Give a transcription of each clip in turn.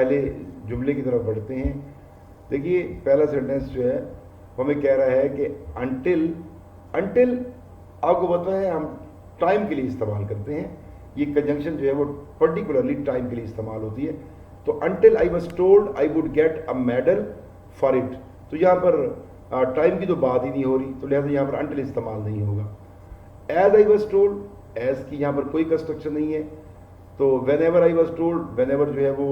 पहले जुमले की तरफ बढ़ते हैं। देखिए पहला सेंटेंस जो है वो हमें कह रहा है कि अनटिल, अनटिल आपको पता है हम टाइम के लिए इस्तेमाल करते हैं। ये कंजंक्शन जो है वो पर्टिकुलरली टाइम के लिए इस्तेमाल होती है। तो until I was told I would get a medal for it, तो यहाँ पर टाइम की तो बात ही नहीं हो रही, तो लिहाजा यहाँ पर अनटिल इस्तेमाल नहीं होगा। As I was told, as की यहाँ पर कोई कंस्ट्रक्शन नहीं है। तो whenever I was told, whenever जो है वो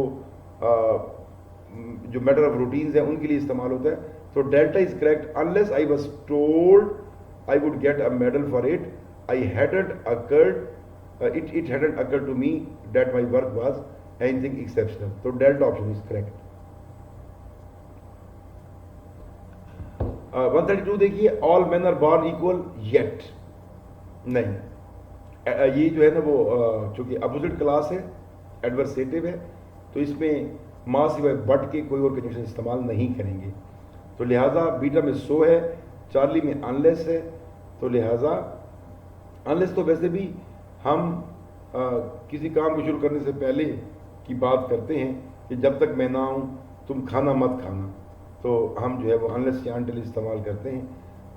जो मैटर ऑफ रूटीन्स है उनके लिए इस्तेमाल होता है। तो delta is correct. Unless I was told I would get a medal for it, I hadn't occurred, it hadn't occurred to me that my work was anything exceptional. तो delta option is correct. 132 देखिए, all men are born equal yet, नहीं, ये जो है ना वो चूंकि opposite class है, एडवर्सेटिव है, तो इसमें माँ सिवाय बट के कोई और कंजंक्शन इस्तेमाल नहीं करेंगे। तो लिहाजा बीटा में सो है, चार्ली में अनलेस है, तो लिहाजा अनलेस तो वैसे भी हम किसी काम को शुरू करने से पहले की बात करते हैं कि जब तक मैं ना आऊँ तुम खाना मत खाना, तो हम जो है वो अनलेस या अनटिल इस्तेमाल करते हैं।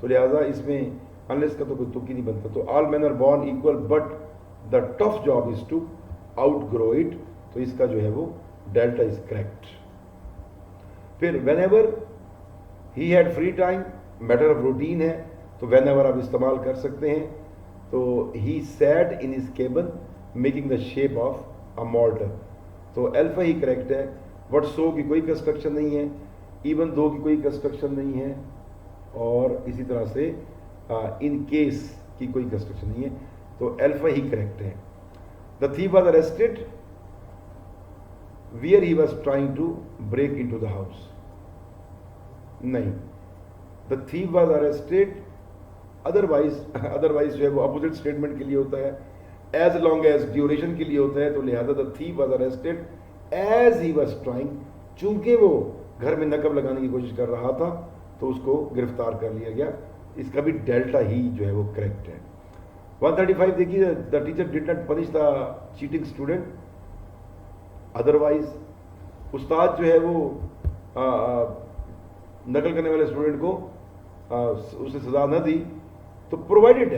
तो लिहाजा इसमें अनलेस का तो कोई तुक ही नहीं बनता। तो all man are born equal but the tough job is to outgrow it, तो इसका जो है वो डेल्टा इज करेक्ट। फिर whenever he had free time, matter of routine है, तो वेन एवर आप इस्तेमाल कर सकते हैं। तो he said in his cabin making the shape of a mortar, तो अल्फा ही करेक्ट है। बट सो की कोई कंस्ट्रक्शन नहीं है, इवन दो की कोई कंस्ट्रक्शन नहीं है, और इसी तरह से इन केस की कोई कंस्ट्रक्शन नहीं है, तो अल्फा ही करेक्ट है। The thief was arrested where he was trying to break into the house, नहीं, the thief was arrested otherwise जो है वो अपोजिट स्टेटमेंट के लिए होता है, एज लॉन्ग एज ड्यूरेशन के लिए होता है। तो लिहाजा the thief was arrested as he was trying, चूंकि वो घर में नकब लगाने की कोशिश कर रहा था तो उसको गिरफ्तार कर लिया गया। इसका भी डेल्टा ही जो है वो करेक्ट है। 135 देखिए, the teacher did not punish the cheating student, otherwise उस्ताद जो है वो नकल करने वाले स्टूडेंट को उसे सजा न दी, तो प्रोवाइडेड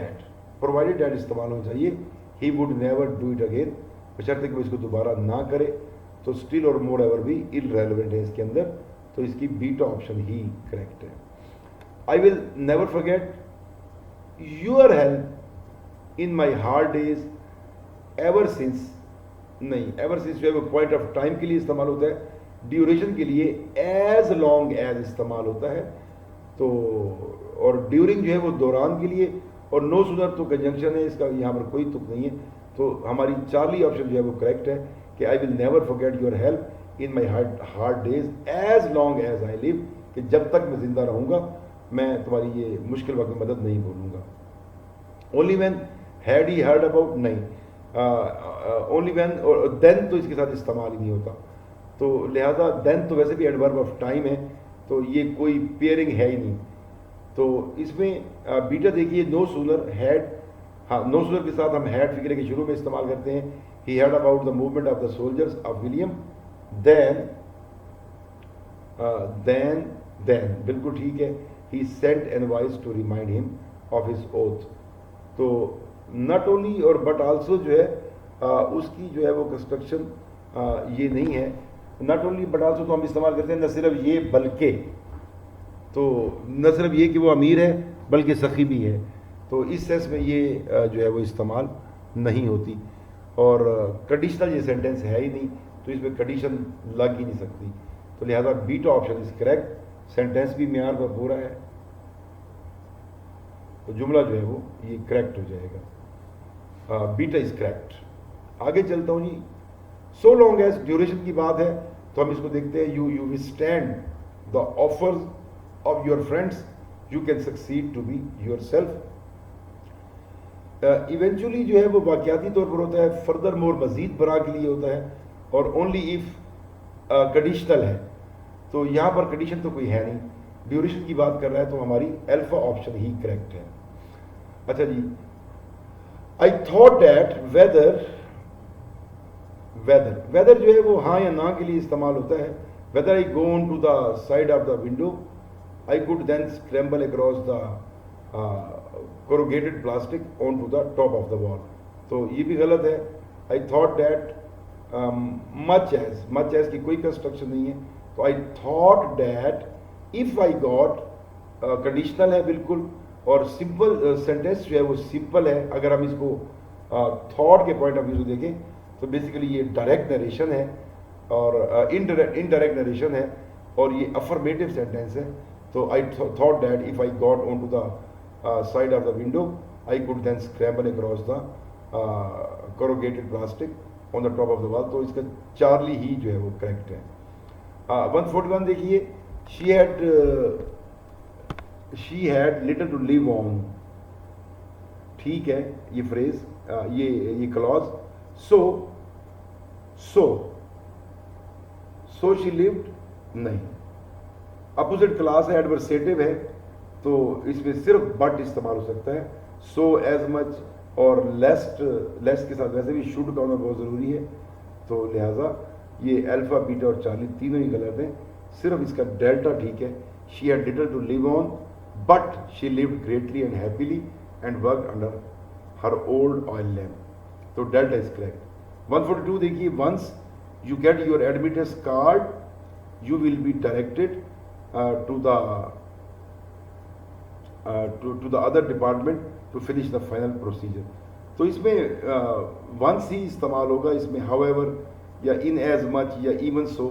डैट इस्तेमाल होना चाहिए। He would never do it again, बशर्ते कि वो इसको दोबारा ना करे। तो स्टिल और मोर एवर भी इररेलेवेंट है इसके अंदर, तो इसकी बीटा ऑप्शन ही करेक्ट है। आई will never forget your help in my hard days ever since, नहीं, एवर सिंस जो है वो पॉइंट ऑफ टाइम के लिए इस्तेमाल होता है, ड्यूरेशन के लिए एज लॉन्ग एज इस्तेमाल होता है। तो और ड्यूरिंग जो है वो दौरान के लिए, और नो सूनर तो कंजंक्शन है, इसका यहाँ पर कोई तुक नहीं है। तो हमारी चार्ली ऑप्शन जो है वो करेक्ट है कि I will never forget your help in my hard days as long as I live, कि जब तक मैं जिंदा रहूँगा मैं तुम्हारी ये मुश्किल वक्त में मदद नहीं भूलूंगा। Only when had he heard about, नहीं, ओनली वैन और देन तो इसके साथ इस्तेमाल ही नहीं होता। तो लिहाजा देन तो वैसे भी एडवर्ब ऑफ टाइम है, तो ये कोई पेयरिंग है ही नहीं। तो इसमें बीटा देखिए, नो सूनर हैड, हाँ, नो सूनर के साथ हम हैड फिक्रे के शुरू में इस्तेमाल करते हैं। He had about the movement of the soldiers of William, then बिल्कुल ठीक है। He sent envoys to remind him of his oath, तो नॉट ओनली और बट आल्सो जो है उसकी जो है वो कंस्ट्रक्शन ये नहीं है। नॉट ओनली बट आल्सो तो हम इस्तेमाल करते हैं न सिर्फ ये बल्कि, तो न सिर्फ ये कि वो अमीर है बल्कि सखी भी है, तो इस सेंस में ये जो है वो इस्तेमाल नहीं होती। और कंडीशनल ये सेंटेंस है ही नहीं, तो इसमें कंडीशन लग ही नहीं सकती। तो लिहाजा beta option is correct, sentence भी मेयार पर पूरा है, तो जुमला जो है वो ये करेक्ट हो जाएगा। Beta is correct. आगे चलता हूँ जी। सो लॉन्ग एज ड्यूरेशन की बात है, तो हम इसको देखते हैं। You withstand the offers of your friends, you can succeed to be yourself. Eventually जो है वो वाकयाती तौर पर होता है, फर्दर मोर मजीद बरा के लिए होता है, और ओनली इफ कंडीशनल है। तो यहाँ पर कंडीशन तो कोई है नहीं, ड्यूरेशन की बात कर रहा है, तो हमारी अल्फा ऑप्शन ही करेक्ट है। अच्छा जी, I thought that whether, whether जो है वो हाँ या ना के लिए इस्तेमाल होता है। Whether I go on to the side of the window, I could then scramble across the corrugated plastic onto the top of the wall। तो ये भी गलत है। I thought that much as की कोई कंस्ट्रक्शन नहीं है, तो I thought that if I got conditional है बिल्कुल, और सिंपल सेंटेंस जो है वो सिंपल है। अगर हम इसको थॉट के पॉइंट ऑफ व्यू से देखें तो बेसिकली ये डायरेक्ट नरेशन है और इनडायरेक्ट नरेशन है, और ये अफर्मेटिव सेंटेंस है। तो I thought that if I got on to the side of the window, I could then scramble across the corrugated plastic on the top of the wall। तो इसका Charlie ही जो है वो करेक्ट है। 141 देखिए, she had little to live on। ठीक है ये फ्रेज, ये क्लॉज। so she lived नहीं, अपोजिट क्लास है, एडवर्सेटिव है, तो इसमें सिर्फ बट इस्तेमाल हो सकता है। सो एज मच और लेस के साथ वैसे भी शुड का होना बहुत ज़रूरी है, तो लिहाजा ये अल्फा बीटा और चार्ली तीनों ही गलत हैं, सिर्फ इसका डेल्टा ठीक है। She had little to live on but she lived greatly and happily and work under her old oil lamp, तो डेल्टा इज करेक्ट। 142 देखिए, once you get your admittance card you will be directed to the other department to finish the final procedure. तो इसमें once ही इस्तेमाल होगा, इसमें however या inasmuch या even so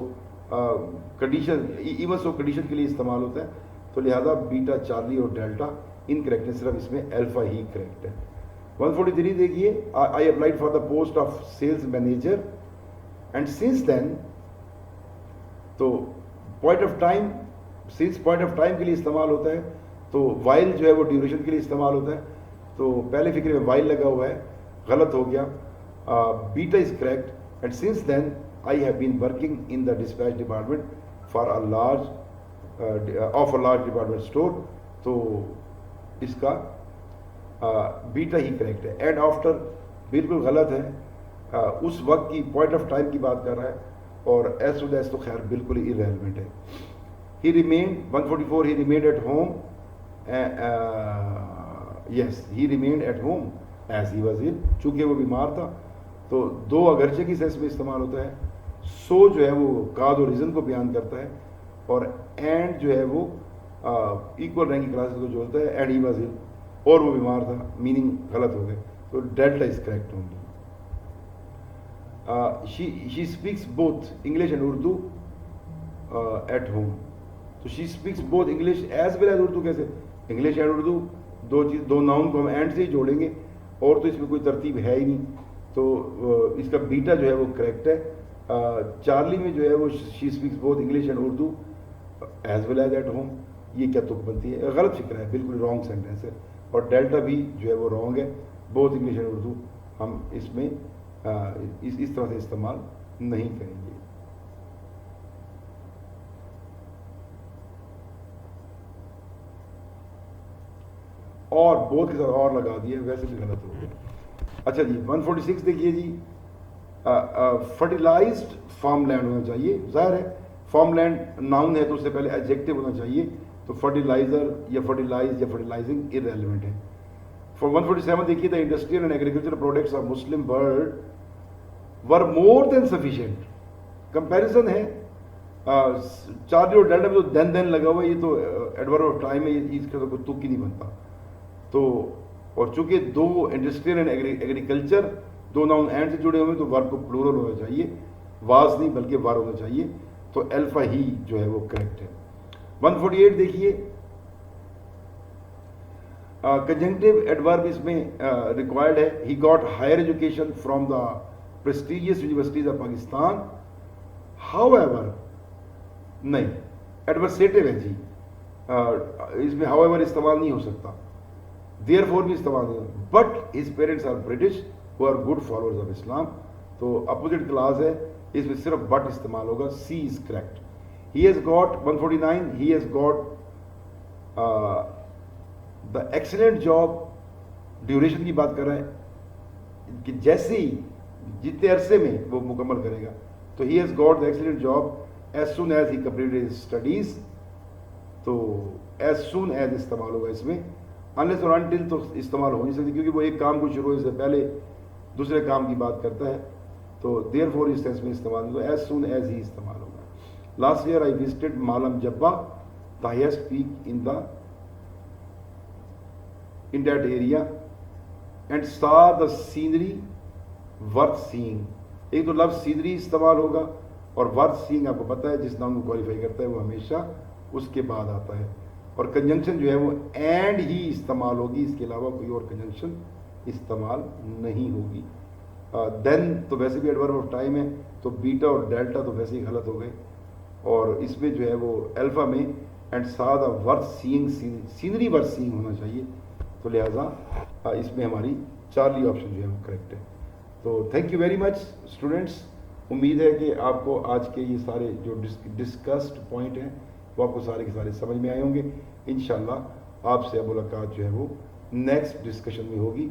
condition, even so condition के लिए इस्तेमाल होता है, तो लिहाजा बीटा चार्ली और डेल्टा इनकरेक्ट है, सिर्फ इसमें अल्फा ही करेक्ट है। 143 देखिए, I applied for the post of sales manager and since then, तो point of time, since point of time के लिए इस्तेमाल होता है, तो वाइल जो है वो ड्यूरेशन के लिए इस्तेमाल होता है, तो पहले फिक्र में वाइल लगा हुआ है, गलत हो गया। Beta is correct and since then I have been working in the dispatch department for a large department store, तो इसका बीटा ही करेक्ट है। एंड आफ्टर बिल्कुल गलत है, उस वक्त की पॉइंट ऑफ टाइम की बात कर रहा है, और एज टू दैट तो खैर बिल्कुल ही इररेलेवेंट है। He remained 144 he remained at home, yes he remained at home as he was ill, चूंकि वो बीमार था, तो दो अगरचे की सेंस में इस्तेमाल होता है। सो जो है वो काज और रीज़न को बयान करता है, और एंड जो है वो इक्वल रैंक की क्लासेस को जोड़ता है, एंड ही वॉज इल, और वो बीमार था, मीनिंग गलत हो गए, तो डेल्टा इज करेक्ट होंगी। She speaks both English and Urdu at home, तो she speaks both English as well as Urdu. कैसे? इंग्लिश एंड उर्दू दो नाउन को हम एंड से ही जोड़ेंगे, और तो इसमें कोई तरतीब है ही नहीं, तो इसका बीटा जो है वो करेक्ट है। चार्ली में जो है वो she speaks both English and Urdu as well as at home, ये क्या तुक बनती है? गलत फिक्र है, बिल्कुल रॉन्ग सेंटेंस है, और डेल्टा भी जो है वो रॉन्ग है। बोथ इंग्लिश एंड उर्दू हम इसमें इस तरह से इस्तेमाल नहीं करेंगे। और बोथ के साथ और लगा दिए, वैसे भी गलत हो गया। अच्छा जी 146 देखिए जी, फर्टिलाइज्ड फार्मलैंड होना चाहिए, जाहिर है फार्मलैंड नाउन है तो उससे पहले एडजेक्टिव होना चाहिए, तो फर्टिलाइजर या फर्टिलाइज या फर्टिलाइजिंग इररेलेवेंट है। फॉर 147 देखिए, the industrial and agriculture products of Muslim world were more than sufficient, comparison है। चार्ली और डेल्टा में तो देन लगा हुआ है, ये तो एडवर्ब ऑफ टाइम है, इसका तो कोई तुक ही नहीं बनता। तो और चूंकि दो इंडस्ट्रियल एंड एग्रीकल्चर दो नाउन एंड से जुड़े हुए, तो वर्ब को प्लूरल होना चाहिए, वाज नहीं बल्कि वर होना चाहिए, तो अल्फा ही जो है वो करेक्ट है। 148 देखिए, कंजंक्टिव एडवर्ब इसमें रिक्वायर्ड है। He got higher education from the prestigious universities of Pakistan, however नहीं, एडवर्सेटिव है जी, इसमें हाउएवर इस्तेमाल नहीं हो सकता, देयरफॉर भी इस्तेमाल नहीं होगा। But his parents are British who are good followers of Islam, तो अपोजिट क्लास है, इसमें सिर्फ बट इस्तेमाल होगा, C is correct. He has got 149 he has got the excellent job, duration की बात कर रहे हैं कि जैसे ही जितने अरसे में वो मुकम्मल करेगा। तो he has got the excellent job as soon as he completed his studies. तो एज सुन एज इस्तेमाल होगा इसमें, अनलेस और अनटिल तो इस्तेमाल हो नहीं सकती, क्योंकि वो एक काम को शुरू होने से पहले दूसरे काम की बात करता है। तो देयर फॉर इस टेंस में इस्तेमाल होगा, एज सुन एज ही इस्तेमाल होगा। Last year I visited Malam Jabba the highest peak in that area and सा द सीनरी वर्थ सीइंग। एक तो लफ्ज सीनरी इस्तेमाल होगा, और वर्थ सीइंग आपको पता है जिस नाम को क्वालिफाई करता है वो हमेशा उसके बाद आता है। और कंजंक्शन जो है वो एंड ही इस्तेमाल होगी, इसके अलावा कोई और कंजंक्शन इस्तेमाल नहीं होगी। देन तो वैसे भी एडवर्ब ऑफ टाइम है, तो बीटा और डेल्टा तो वैसे ही गलत हो गए। और इसमें जो है वो अल्फा में एंड सा the worth seeing, scenery worth seeing होना चाहिए। तो लिहाजा इसमें हमारी चार्ली ऑप्शन जो है वो करेक्ट है। तो thank you very much students. उम्मीद है कि आपको आज के ये सारे जो डिस्कस्ड पॉइंट हैं वो आपको सारे के सारे समझ में आए होंगे। इंशाल्लाह आपसे मुलाकात जो है वो नेक्स्ट डिस्कशन में होगी।